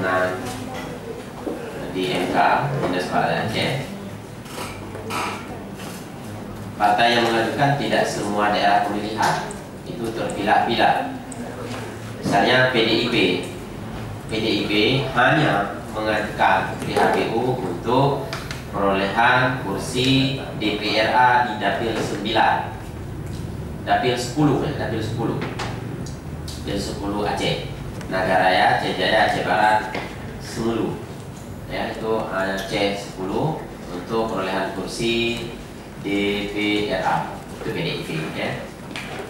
permohonan di MK Dinas Partai Aceh. Partai yang mengajukan tidak semua daerah pemilihan, itu terpilah-pilah. Misalnya PDIP hanya mengajukan PHPU untuk perolehan kursi DPRA di Dapil 9, Dapil 10 ya, Dapil 10 Aceh, Nagaraya, Aceh Jaya, Aceh Barat, Semulu ya, itu Aceh 10 untuk perolehan kursi DPRA, itu PDIP ya.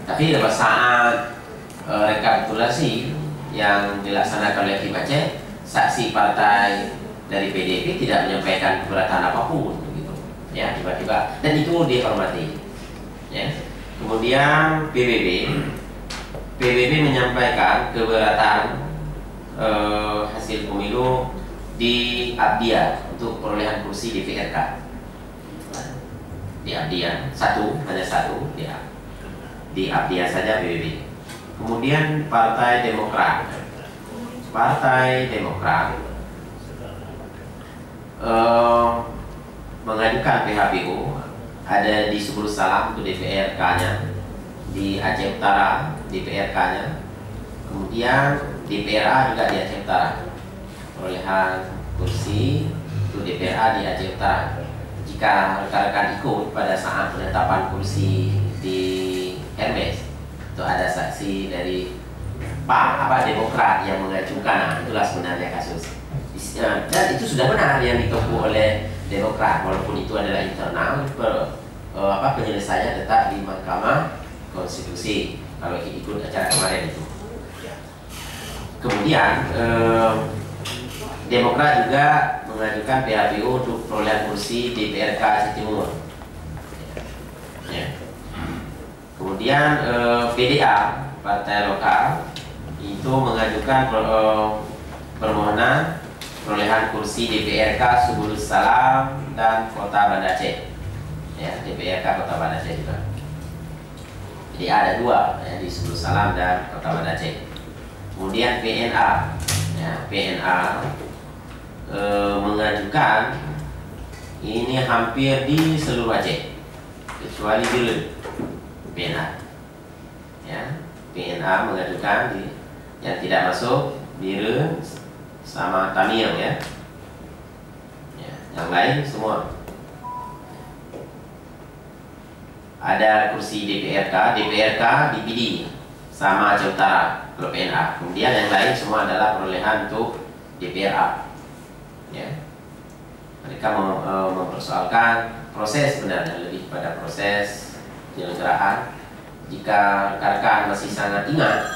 Tapi pada saat rekapitulasi yang dilaksanakan oleh Kim Aceh, saksi partai dari PDIP tidak menyampaikan keberatan apapun gitu ya, tiba-tiba, dan itu dihormati ya. Kemudian PBB menyampaikan keberatan hasil pemilu di Abdiya untuk perolehan kursi DPRK di Abdiya, hanya satu ya, di Abdiya saja PBB. Kemudian Partai Demokrat mengajukan PHPU ada di Subul Salam untuk DPRK-nya, di Aceh Utara DPRK-nya, kemudian DPRA juga di Aceh Utara, perolehan kursi untuk DPRA di Aceh Utara. Jika rekan-rekan ikut pada saat penetapan kursi di Hermes, itu ada saksi dari Demokrat yang mengajukan. Nah, itulah sebenarnya kasus. Dan itu sudah benar yang ditempuh oleh Demokrat, walaupun itu adalah internal, penyelesaiannya tetap di Mahkamah Konstitusi kalau ikut acara kemarin itu. Kemudian Demokrat juga mengajukan PHPU untuk perolehan kursi DPRK Aceh Timur ya. Kemudian PDA, Partai Lokal, itu mengajukan permohonan perolehan kursi DPRK Subul Salam dan Kota Banda Aceh ya, DPRK Kota Banda Aceh juga. Jadi ada dua ya, di Subul Salam dan Kota Banda Aceh. Kemudian PNA ya, mengajukan ini hampir di seluruh Aceh kecuali Biren. PNA mengajukan yang tidak masuk Biren sama Tamiang ya. Yang lain semua ada kursi DPRK di PD sama Aceh Utara kalau PNA. Kemudian yang lain semua adalah perolehan untuk DPRA ya. Mereka mempersoalkan proses, sebenarnya lebih pada proses penyelenggaraan. Jika rekan-rekan masih sangat ingat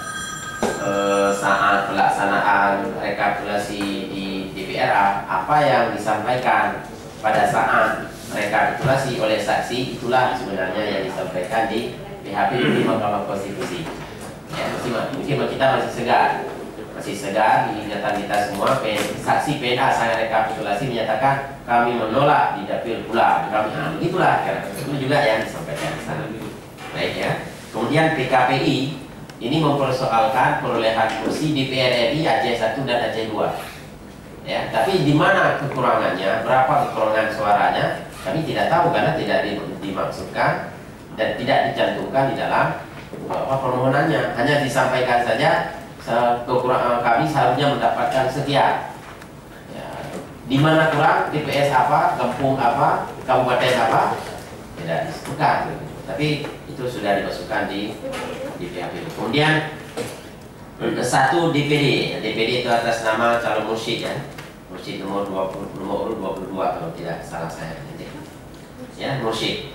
saat pelaksanaan rekapitulasi di DPRA, apa yang disampaikan pada saat rekapitulasi oleh saksi, itulah sebenarnya yang disampaikan di PHPU di Mahkamah Konstitusi ya. Mungkin kita masih segar di ingatan kita semua. Saksi PNA sangat rekapitulasi menyatakan kami menolak di dapil pula kami, itulah itu juga yang disampaikan di sana. Baik ya. Kemudian PKPI ini mempersoalkan perolehan kursi DPR RI Aceh 1 dan Aceh 2 ya, tapi di mana kekurangannya, berapa kekurangan suaranya kami tidak tahu karena tidak dimaksudkan dan tidak dicantumkan di dalam permohonannya. Hanya disampaikan saja kekurangan kami seharusnya mendapatkan sekian ya. Di mana kurang, TPS apa, kampung apa, kabupaten apa, tidak disebutkan gitu. Tapi itu sudah dimasukkan di PHPU. Kemudian satu DPD itu atas nama calon mursyid ya, mursyid nomor 22 kalau tidak salah saya ya, mursyid.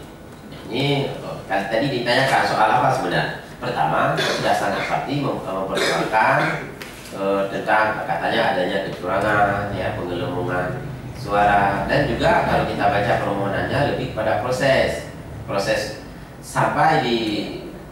Ini kan tadi ditanyakan soal apa sebenarnya. Pertama, sudah sangat pasti mempersoalkan tentang katanya adanya kecurangan ya, penggelembungan suara, dan juga kalau kita baca permohonannya lebih pada proses sampai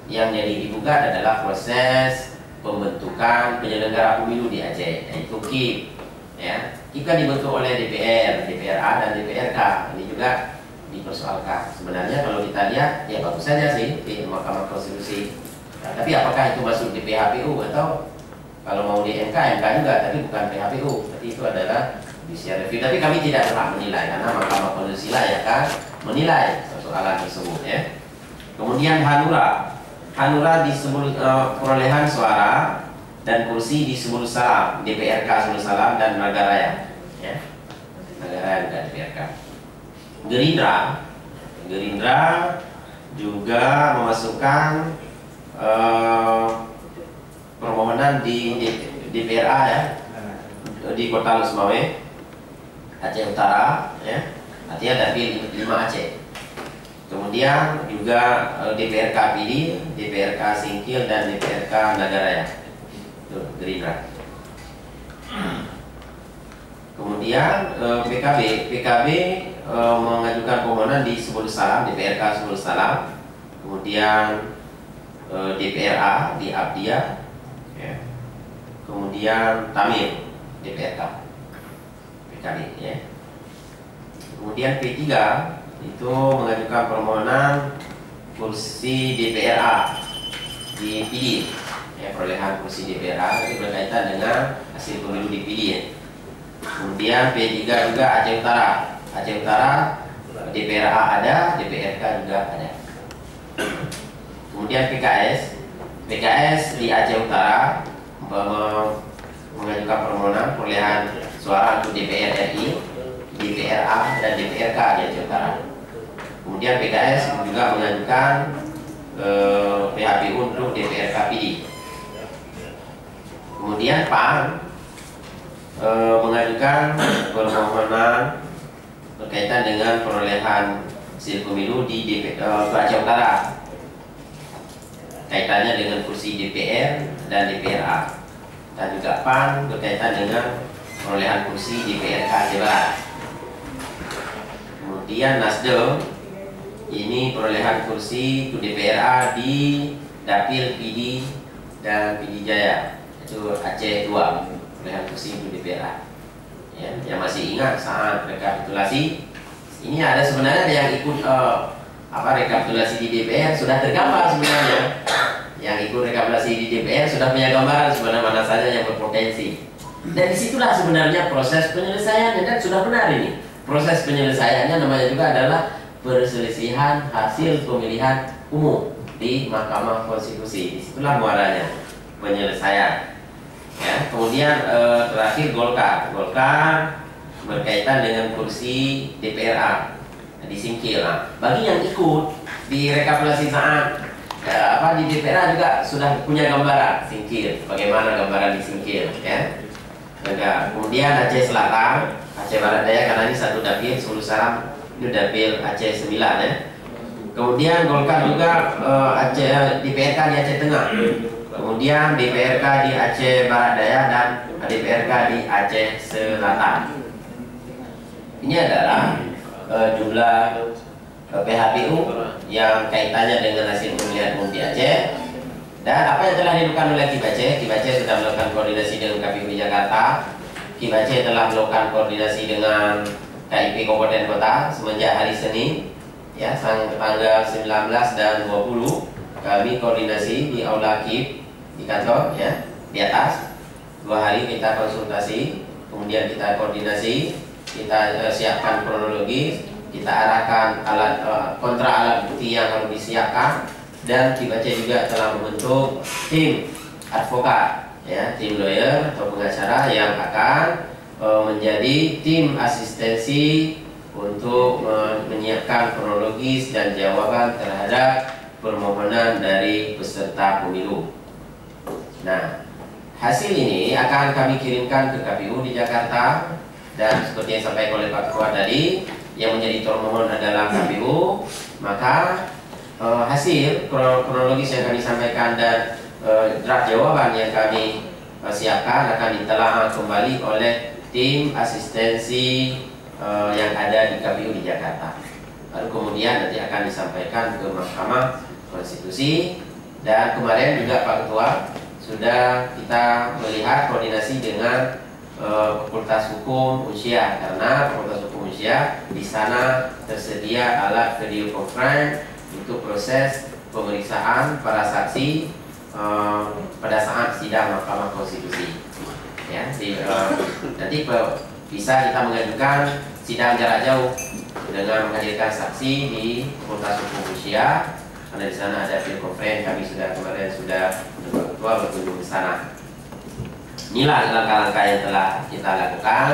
yang jadi digugat adalah proses pembentukan penyelenggara pemilu di Aceh, yaitu KIP ya. KIP kan dibentuk oleh DPR, DPRA dan DPRK. Ini juga dipersoalkan. Sebenarnya kalau kita lihat ya bagus saja sih di Mahkamah Konstitusi. Nah, tapi apakah itu masuk di PHPU atau Kalau mau di MK, MK juga, tapi bukan PHPU. Tapi itu adalah judicial review. Tapi kami tidak berhak menilai karena Mahkamah Konstitusi lah ya kan menilai persoalan tersebut ya. Kemudian Hanura. Hanura disebut perolehan suara dan kursi di Subul Salam, DPRK Subul Salam dan Nagaraya ya. Nagaraya dan DPRK. Gerindra juga memasukkan permohonan di DPRA ya, di Kota Lusmawe, Aceh Utara ya. Artinya dapil 5 Aceh. Kemudian juga DPRK Pidi, DPRK Singkil dan DPRK Nagaraya. Itu Gerindra. Kemudian PKB mengajukan permohonan di Subul Salam, DPRK Subul Salam. Kemudian DPRA di Abdia ya. Kemudian Tamil DPRK PKB ya. Kemudian P3 itu mengajukan permohonan kursi DPRA di PD ya, perolehan kursi DPRA tapi berkaitan dengan hasil pemilu di PD ya. Kemudian P3 juga Aceh Utara. Aceh Utara DPRA ada, DPRK juga ada. Kemudian PKS di Aceh Utara mengajukan permohonan perolehan suara untuk DPR RI, DPRA dan DPRK di Aceh Utara. Kemudian PKS juga mengajukan PHPU untuk DPRK PD. Kemudian PAN mengajukan permohonan berkaitan dengan perolehan hasil pemilu di Aceh Utara, kaitannya dengan kursi DPR dan DPRA, dan juga PAN berkaitan dengan perolehan kursi DPRK Aceh Barat. Kemudian Nasdem ini perolehan kursi untuk DPRA di Dapil PD dan PD Jaya, itu Aceh 2, perolehan kursi untuk DPRA ya. Yang masih ingat saat rekapitulasi ini ada sebenarnya yang ikut rekapitulasi di DPR sudah tergambar sebenarnya. Yang ikut rekapitulasi di DPR sudah punya gambaran sebenarnya mana saja yang berpotensi. Dan disitulah sebenarnya proses penyelesaiannya, dan sudah benar ini. Proses penyelesaiannya namanya juga adalah perselisihan hasil pemilihan umum di Mahkamah Konstitusi. Disitulah muaranya penyelesaian. Ya, kemudian terakhir Golkar berkaitan dengan kursi DPRA di Singkil. Nah, bagi yang ikut di rekapitulasi saat di DPRA juga sudah punya gambaran Singkil, bagaimana gambaran di Singkil ya. Kemudian Aceh Selatan, Aceh Barat Daya, karena ini satu dapil, Subul Salam itu dapil Aceh 9 ya. Kemudian Golkar juga Aceh DPRK di Aceh Tengah. Kemudian DPRK di Aceh Barat Daya dan DPRK di Aceh Selatan. Ini adalah jumlah PHPU yang kaitannya dengan hasil pemilihan umum di Aceh. Dan apa yang telah dilakukan oleh Kip Aceh sudah melakukan koordinasi dengan KPU Jakarta. Kip Aceh telah melakukan koordinasi dengan KIP Kabupaten Kota semenjak hari Senin ya, tanggal 19 dan 20 kami koordinasi di Aula Kip di kantor ya, di atas 2 hari kita konsultasi, kemudian kita koordinasi, kita siapkan kronologis, kita arahkan kontra alat bukti yang harus disiapkan, dan Kip Aceh juga telah membentuk tim advokat ya, tim lawyer atau pengacara yang akan menjadi tim asistensi untuk menyiapkan kronologis dan jawaban terhadap permohonan dari peserta pemilu. Nah, hasil ini akan kami kirimkan ke KPU di Jakarta, dan seperti yang disampaikan oleh Pak Ketua tadi, yang menjadi termohon adalah KPU, maka hasil kronologis yang kami sampaikan dan draft jawaban yang kami siapkan akan ditelaah kembali oleh tim asistensi yang ada di KPU di Jakarta. Lalu kemudian nanti akan disampaikan ke Mahkamah Konstitusi, dan kemarin juga Pak Ketua sudah kita melihat koordinasi dengan Fakultas Hukum Unsyiah, karena Fakultas Hukum Unsyiah di sana tersedia alat video conference untuk proses pemeriksaan para saksi pada saat sidang Mahkamah Konstitusi. Ya, nanti bisa kita mengajukan sidang jarak jauh dengan menghadirkan saksi di Fakultas Hukum Usia, karena di sana ada video conference. Kami kemarin sudah berkunjung ke sana. Inilah langkah-langkah yang telah kita lakukan.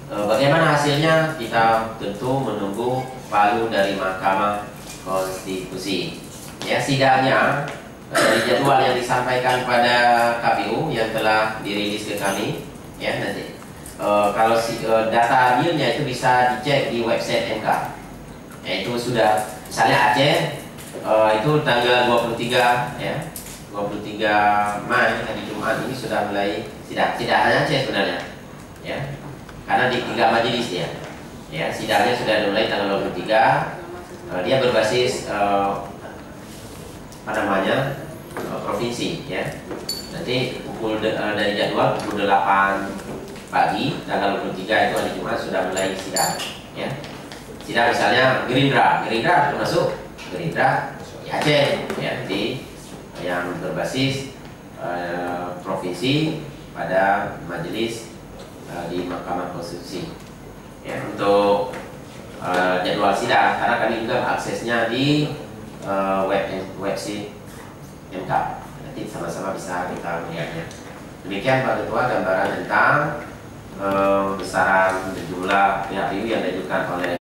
Bagaimana hasilnya? Kita tentu menunggu palu dari Mahkamah Konstitusi. Ya, sidangnya dari jadwal yang disampaikan pada KPU yang telah dirilis ke kami, ya nanti kalau data realnya itu bisa dicek di website MK. Yaitu sudah misalnya Aceh itu tanggal 23 ya, 23 Mei hari Jumat ini sudah mulai sidang. Tidak hanya Aceh sebenarnya, ya, karena di 3 majelis ya. Ya, sidangnya sudah mulai tanggal 23. Dia berbasis provinsi ya. Nanti dari jadwal pukul 8 pagi tanggal 23 itu hari Jumat sudah mulai sidang ya. Sidang misalnya Gerindra termasuk Gerindra di Aceh ya, di yang berbasis provinsi pada majelis di Mahkamah Konstitusi ya, untuk jadwal sidang, karena kami juga aksesnya di website MK. Nanti sama-sama bisa kita melihatnya. Demikian Pak Ketua gambaran tentang besaran jumlah PHPU yang diajukan oleh